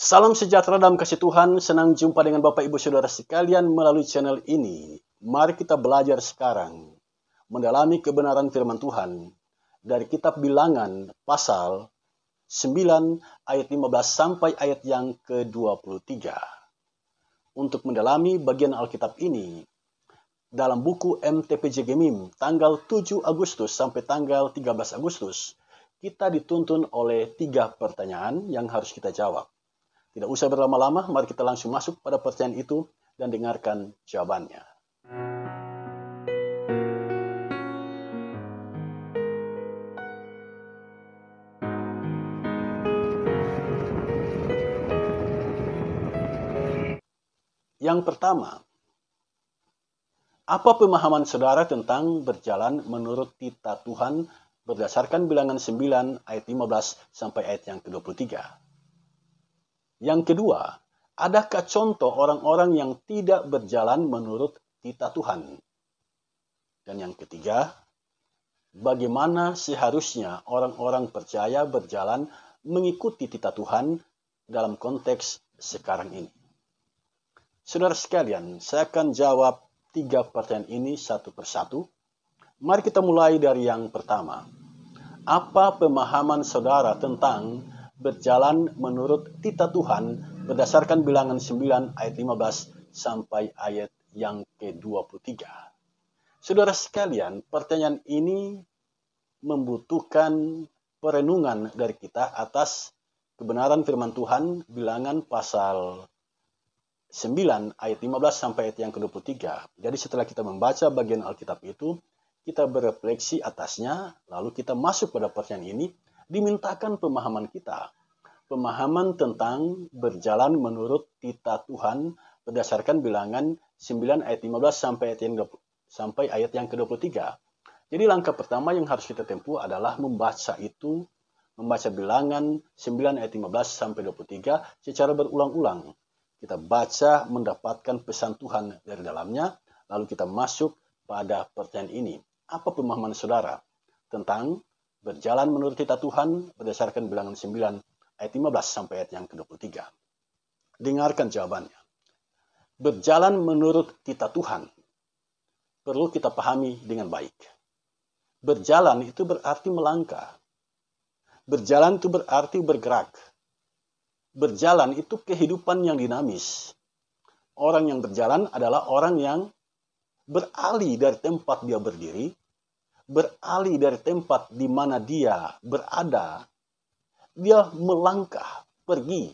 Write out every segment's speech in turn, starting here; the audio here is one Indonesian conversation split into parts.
Salam sejahtera dalam kasih Tuhan, senang jumpa dengan Bapak Ibu Saudara sekalian melalui channel ini. Mari kita belajar sekarang, mendalami kebenaran firman Tuhan dari kitab Bilangan pasal 9 ayat 15 sampai ayat yang ke-23. Untuk mendalami bagian Alkitab ini, dalam buku MTPJ Gemim tanggal 7 Agustus sampai tanggal 13 Agustus, kita dituntun oleh 3 pertanyaan yang harus kita jawab. Tidak usah berlama-lama, mari kita langsung masuk pada pertanyaan itu dan dengarkan jawabannya. Yang pertama, apa pemahaman saudara tentang berjalan menurut titah Tuhan berdasarkan Bilangan 9 ayat 15 sampai ayat yang ke-23? Yang kedua, adakah contoh orang-orang yang tidak berjalan menurut titah Tuhan? Dan yang ketiga, bagaimana seharusnya orang-orang percaya berjalan mengikuti titah Tuhan dalam konteks sekarang ini? Saudara sekalian, saya akan jawab 3 pertanyaan ini satu persatu. Mari kita mulai dari yang pertama. Apa pemahaman saudara tentang berjalan menurut titah Tuhan berdasarkan Bilangan 9 ayat 15 sampai ayat yang ke-23. Saudara sekalian, pertanyaan ini membutuhkan perenungan dari kita atas kebenaran firman Tuhan Bilangan pasal 9 ayat 15 sampai ayat yang ke-23. Jadi setelah kita membaca bagian Alkitab itu, kita berefleksi atasnya, lalu kita masuk pada pertanyaan ini, dimintakan pemahaman kita. Pemahaman tentang berjalan menurut titah Tuhan berdasarkan Bilangan 9 ayat 15 sampai ayat yang ke-23. Jadi langkah pertama yang harus kita tempuh adalah membaca Bilangan 9 ayat 15 sampai 23 secara berulang-ulang. Kita baca mendapatkan pesan Tuhan dari dalamnya, lalu kita masuk pada pertanyaan ini. Apa pemahaman saudara tentang berjalan menurut titah Tuhan berdasarkan Bilangan 9 ayat 15 sampai ayat yang ke-23. Dengarkan jawabannya. Berjalan menurut titah Tuhan perlu kita pahami dengan baik. Berjalan itu berarti melangkah. Berjalan itu berarti bergerak. Berjalan itu kehidupan yang dinamis. Orang yang berjalan adalah orang yang beralih dari tempat dia berdiri, beralih dari tempat di mana dia berada. Dia melangkah, pergi.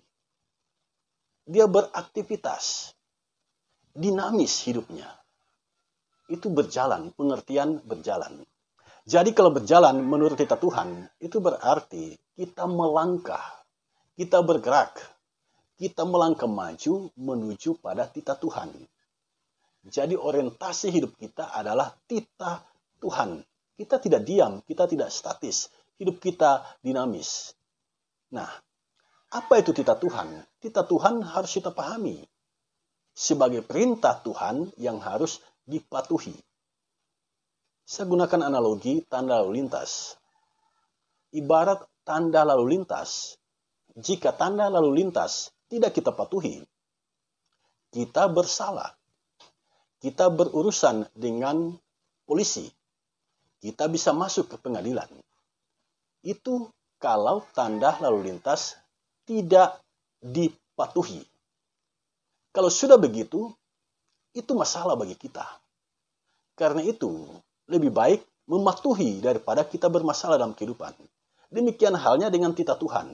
Dia beraktivitas. Dinamis hidupnya. Itu berjalan, pengertian berjalan. Jadi kalau berjalan menurut titah Tuhan, itu berarti kita melangkah, kita bergerak, kita melangkah maju menuju pada titah Tuhan. Jadi orientasi hidup kita adalah titah Tuhan. Kita tidak diam, kita tidak statis. Hidup kita dinamis. Nah, apa itu titah Tuhan? Titah Tuhan harus kita pahami sebagai perintah Tuhan yang harus dipatuhi. Saya gunakan analogi tanda lalu lintas. Ibarat tanda lalu lintas, jika tanda lalu lintas tidak kita patuhi, kita bersalah. Kita berurusan dengan polisi. Kita bisa masuk ke pengadilan. Itu kalau tanda lalu lintas tidak dipatuhi. Kalau sudah begitu, itu masalah bagi kita. Karena itu, lebih baik mematuhi daripada kita bermasalah dalam kehidupan. Demikian halnya dengan titah Tuhan.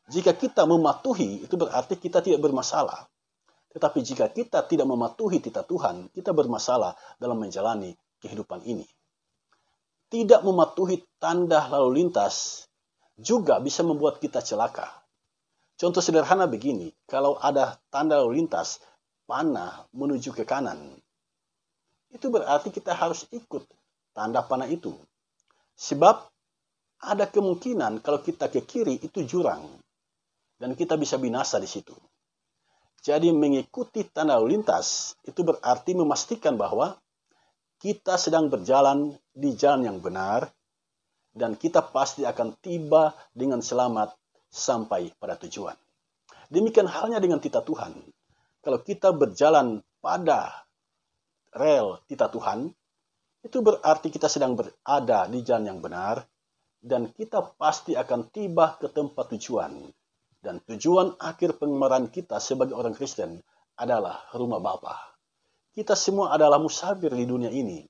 Jika kita mematuhi, itu berarti kita tidak bermasalah. Tetapi jika kita tidak mematuhi titah Tuhan, kita bermasalah dalam menjalani kehidupan ini. Tidak mematuhi tanda lalu lintas juga bisa membuat kita celaka. Contoh sederhana begini, kalau ada tanda lalu lintas panah menuju ke kanan, itu berarti kita harus ikut tanda panah itu. Sebab ada kemungkinan kalau kita ke kiri itu jurang dan kita bisa binasa di situ. Jadi mengikuti tanda lalu lintas itu berarti memastikan bahwa kita sedang berjalan di jalan yang benar dan kita pasti akan tiba dengan selamat sampai pada tujuan. Demikian halnya dengan titah Tuhan. Kalau kita berjalan pada rel titah Tuhan, itu berarti kita sedang berada di jalan yang benar, dan kita pasti akan tiba ke tempat tujuan. Dan tujuan akhir pengembaraan kita sebagai orang Kristen adalah rumah Bapa. Kita semua adalah musafir di dunia ini.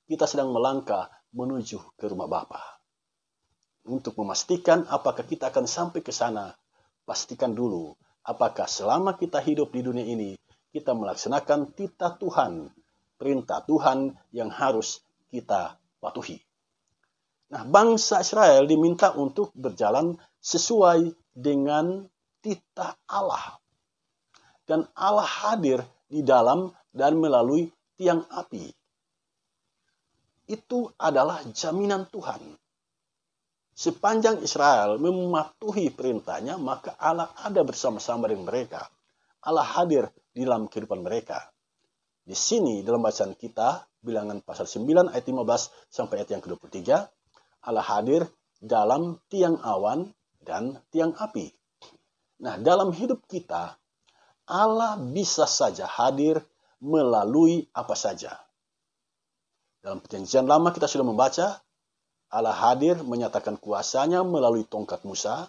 Kita sedang melangkah menuju ke rumah Bapa. Untuk memastikan apakah kita akan sampai ke sana, pastikan dulu apakah selama kita hidup di dunia ini, kita melaksanakan titah Tuhan, perintah Tuhan yang harus kita patuhi. Nah, bangsa Israel diminta untuk berjalan sesuai dengan titah Allah. Dan Allah hadir di dalam dan melalui tiang api. Itu adalah jaminan Tuhan. Sepanjang Israel mematuhi perintahnya, maka Allah ada bersama-sama dengan mereka. Allah hadir di dalam kehidupan mereka. Di sini dalam bacaan kita, bilangan pasal 9 ayat 15 sampai ayat yang ke-23, Allah hadir dalam tiang awan dan tiang api. Nah, dalam hidup kita, Allah bisa saja hadir melalui apa saja. Dalam perjanjian lama kita sudah membaca, Allah hadir menyatakan kuasanya melalui tongkat Musa,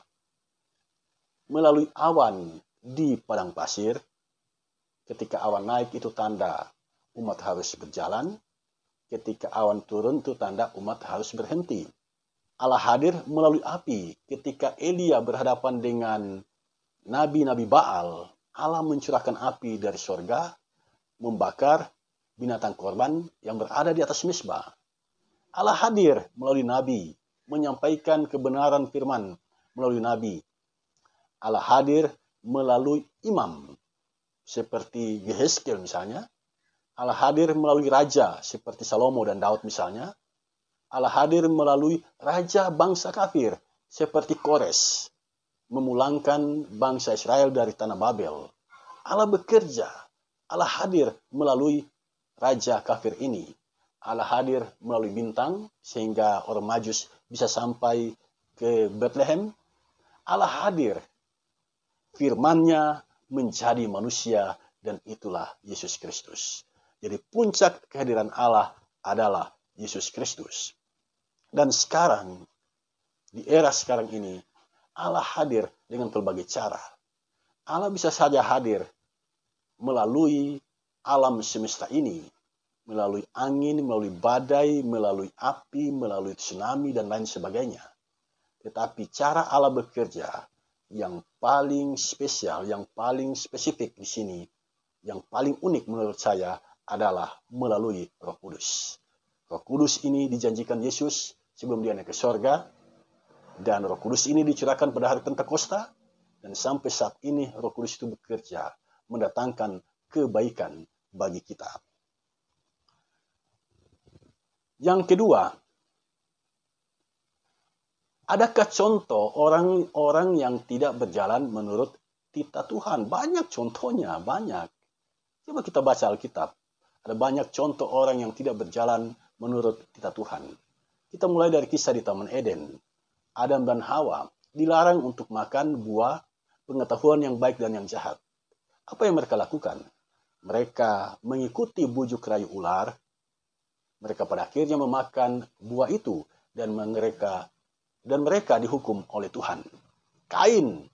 melalui awan di padang pasir. Ketika awan naik itu tanda umat harus berjalan, ketika awan turun itu tanda umat harus berhenti. Allah hadir melalui api. Ketika Elia berhadapan dengan nabi-nabi Baal, Allah mencurahkan api dari surga, membakar binatang korban yang berada di atas mezbah. Allah hadir melalui nabi, menyampaikan kebenaran firman melalui nabi. Allah hadir melalui imam, seperti Yehezkiel misalnya. Allah hadir melalui raja, seperti Salomo dan Daud misalnya. Allah hadir melalui raja bangsa kafir, seperti Kores, memulangkan bangsa Israel dari tanah Babel. Allah bekerja, Allah hadir melalui raja kafir ini. Allah hadir melalui bintang, sehingga orang Majus bisa sampai ke Bethlehem. Allah hadir, firman-Nya menjadi manusia, dan itulah Yesus Kristus. Jadi puncak kehadiran Allah adalah Yesus Kristus. Dan sekarang, di era sekarang ini, Allah hadir dengan berbagai cara. Allah bisa saja hadir melalui alam semesta ini, melalui angin, melalui badai, melalui api, melalui tsunami, dan lain sebagainya. Tetapi cara Allah bekerja yang paling spesial, yang paling spesifik di sini, yang paling unik menurut saya adalah melalui Roh Kudus. Roh Kudus ini dijanjikan Yesus sebelum dia naik ke sorga, dan Roh Kudus ini dicurahkan pada hari Pentakosta, dan sampai saat ini Roh Kudus itu bekerja mendatangkan kebaikan bagi kita. Yang kedua, adakah contoh orang-orang yang tidak berjalan menurut titah Tuhan? Banyak contohnya, banyak. Coba kita baca Alkitab. Ada banyak contoh orang yang tidak berjalan menurut titah Tuhan. Kita mulai dari kisah di Taman Eden. Adam dan Hawa dilarang untuk makan buah pengetahuan yang baik dan yang jahat. Apa yang mereka lakukan? Mereka mengikuti bujuk rayu ular. Mereka pada akhirnya memakan buah itu, dan mereka dihukum oleh Tuhan. Kain,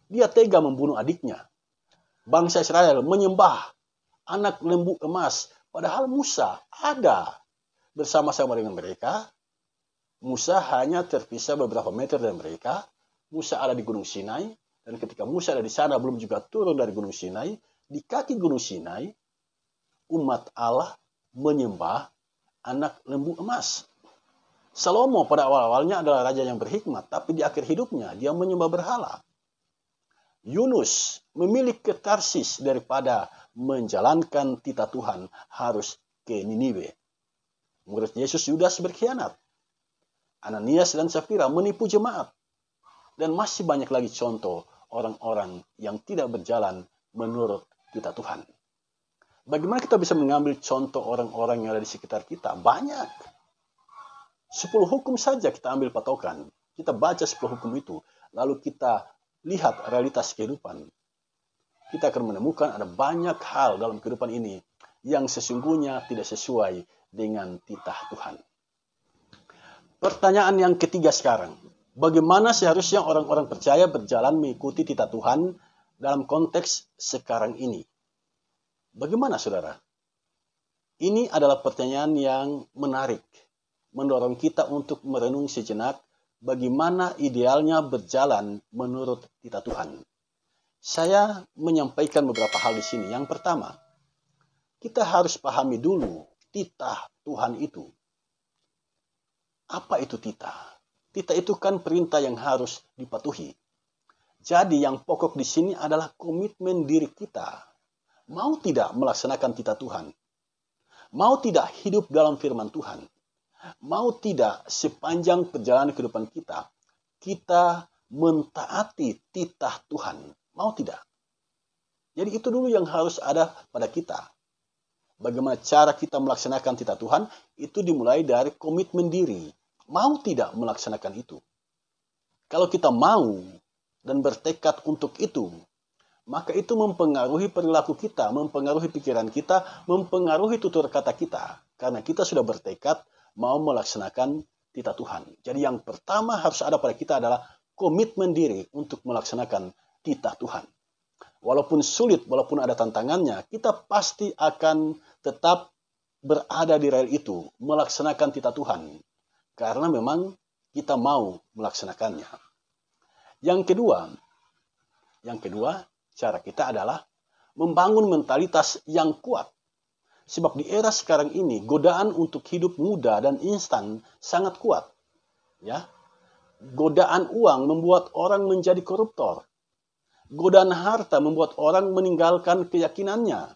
dia tega membunuh adiknya. Bangsa Israel menyembah anak lembu emas, padahal Musa ada bersama-sama dengan mereka. Musa hanya terpisah beberapa meter dari mereka. Musa ada di Gunung Sinai, dan ketika Musa ada di sana, belum juga turun dari Gunung Sinai, di kaki Gunung Sinai, umat Allah menyembah anak lembu emas. Salomo pada awal-awalnya adalah raja yang berhikmat, tapi di akhir hidupnya dia menyembah berhala. Yunus memilih ke Tarsis daripada menjalankan titah Tuhan, harus ke Niniwe. Murid Yesus Yudas berkhianat. Ananias dan Safira menipu jemaat. Dan masih banyak lagi contoh orang-orang yang tidak berjalan menurut titah Tuhan. Bagaimana kita bisa mengambil contoh orang-orang yang ada di sekitar kita? Banyak. 10 hukum saja kita ambil patokan. Kita baca 10 hukum itu. Lalu kita lihat realitas kehidupan. kita akan menemukan ada banyak hal dalam kehidupan ini yang sesungguhnya tidak sesuai dengan titah Tuhan. Pertanyaan yang ketiga sekarang, bagaimana seharusnya orang-orang percaya berjalan mengikuti titah Tuhan dalam konteks sekarang ini? Bagaimana saudara? Ini adalah pertanyaan yang menarik, mendorong kita untuk merenung sejenak bagaimana idealnya berjalan menurut titah Tuhan. Saya menyampaikan beberapa hal di sini. Yang pertama, kita harus pahami dulu titah Tuhan itu. Apa itu titah? Titah itu kan perintah yang harus dipatuhi. Jadi yang pokok di sini adalah komitmen diri kita. Mau tidak melaksanakan titah Tuhan? Mau tidak hidup dalam firman Tuhan? Mau tidak sepanjang perjalanan kehidupan kita, kita mentaati titah Tuhan? Mau tidak? Jadi itu dulu yang harus ada pada kita. Bagaimana cara kita melaksanakan titah Tuhan? Itu dimulai dari komitmen diri. Mau tidak melaksanakan itu? Kalau kita mau dan bertekad untuk itu, maka itu mempengaruhi perilaku kita, mempengaruhi pikiran kita, mempengaruhi tutur kata kita. Karena kita sudah bertekad mau melaksanakan titah Tuhan. Jadi yang pertama harus ada pada kita adalah komitmen diri untuk melaksanakan titah Tuhan. Walaupun sulit, walaupun ada tantangannya, kita pasti akan tetap berada di rel itu, melaksanakan titah Tuhan. Karena memang kita mau melaksanakannya. Yang kedua, cara kita adalah membangun mentalitas yang kuat. Sebab di era sekarang ini, godaan untuk hidup mudah dan instan sangat kuat. Ya, godaan uang membuat orang menjadi koruptor. Godaan harta membuat orang meninggalkan keyakinannya.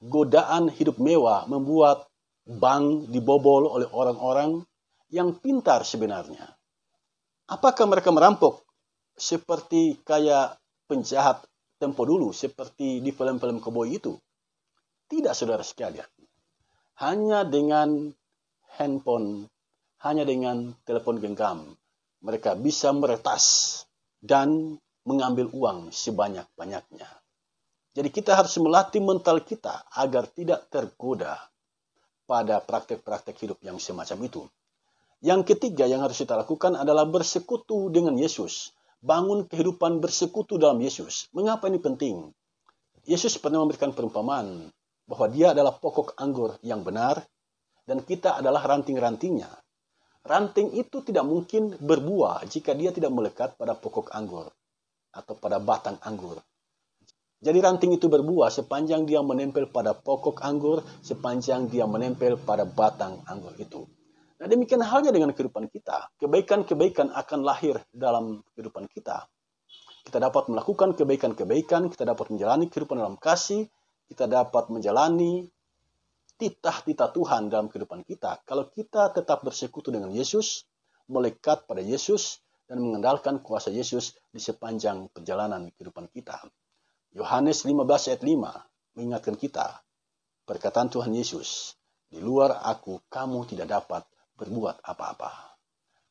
Godaan hidup mewah membuat bank dibobol oleh orang-orang yang pintar sebenarnya. Apakah mereka merampok seperti kayak penjahat tempo dulu, seperti di film-film koboi itu? Tidak, saudara sekalian. Hanya dengan handphone, hanya dengan telepon genggam, mereka bisa meretas dan mengambil uang sebanyak-banyaknya. Jadi kita harus melatih mental kita agar tidak tergoda pada praktek-praktek hidup yang semacam itu. Yang ketiga yang harus kita lakukan adalah bersekutu dengan Yesus. Bangun kehidupan bersekutu dalam Yesus. Mengapa ini penting? Yesus pernah memberikan perumpamaan bahwa dia adalah pokok anggur yang benar dan kita adalah ranting-rantingnya. Ranting itu tidak mungkin berbuah jika dia tidak melekat pada pokok anggur atau pada batang anggur. Jadi ranting itu berbuah sepanjang dia menempel pada pokok anggur, sepanjang dia menempel pada batang anggur itu. Nah, demikian halnya dengan kehidupan kita. Kebaikan-kebaikan akan lahir dalam kehidupan kita. Kita dapat melakukan kebaikan-kebaikan, kita dapat menjalani kehidupan dalam kasih, kita dapat menjalani titah-titah Tuhan dalam kehidupan kita. Kalau kita tetap bersekutu dengan Yesus, melekat pada Yesus, dan mengandalkan kuasa Yesus di sepanjang perjalanan kehidupan kita. Yohanes 15 ayat 5 mengingatkan kita, perkataan Tuhan Yesus, di luar aku kamu tidak dapat berbuat apa-apa.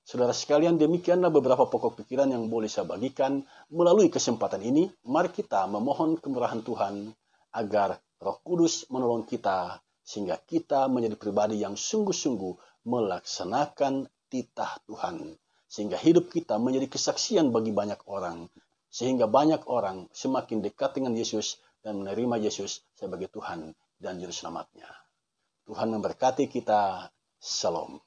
Saudara sekalian, demikianlah beberapa pokok pikiran yang boleh saya bagikan melalui kesempatan ini. Mari kita memohon kemurahan Tuhan agar Roh Kudus menolong kita sehingga kita menjadi pribadi yang sungguh-sungguh melaksanakan titah Tuhan. Sehingga hidup kita menjadi kesaksian bagi banyak orang. Sehingga banyak orang semakin dekat dengan Yesus dan menerima Yesus sebagai Tuhan dan Juru Selamatnya. Tuhan memberkati kita. Shalom.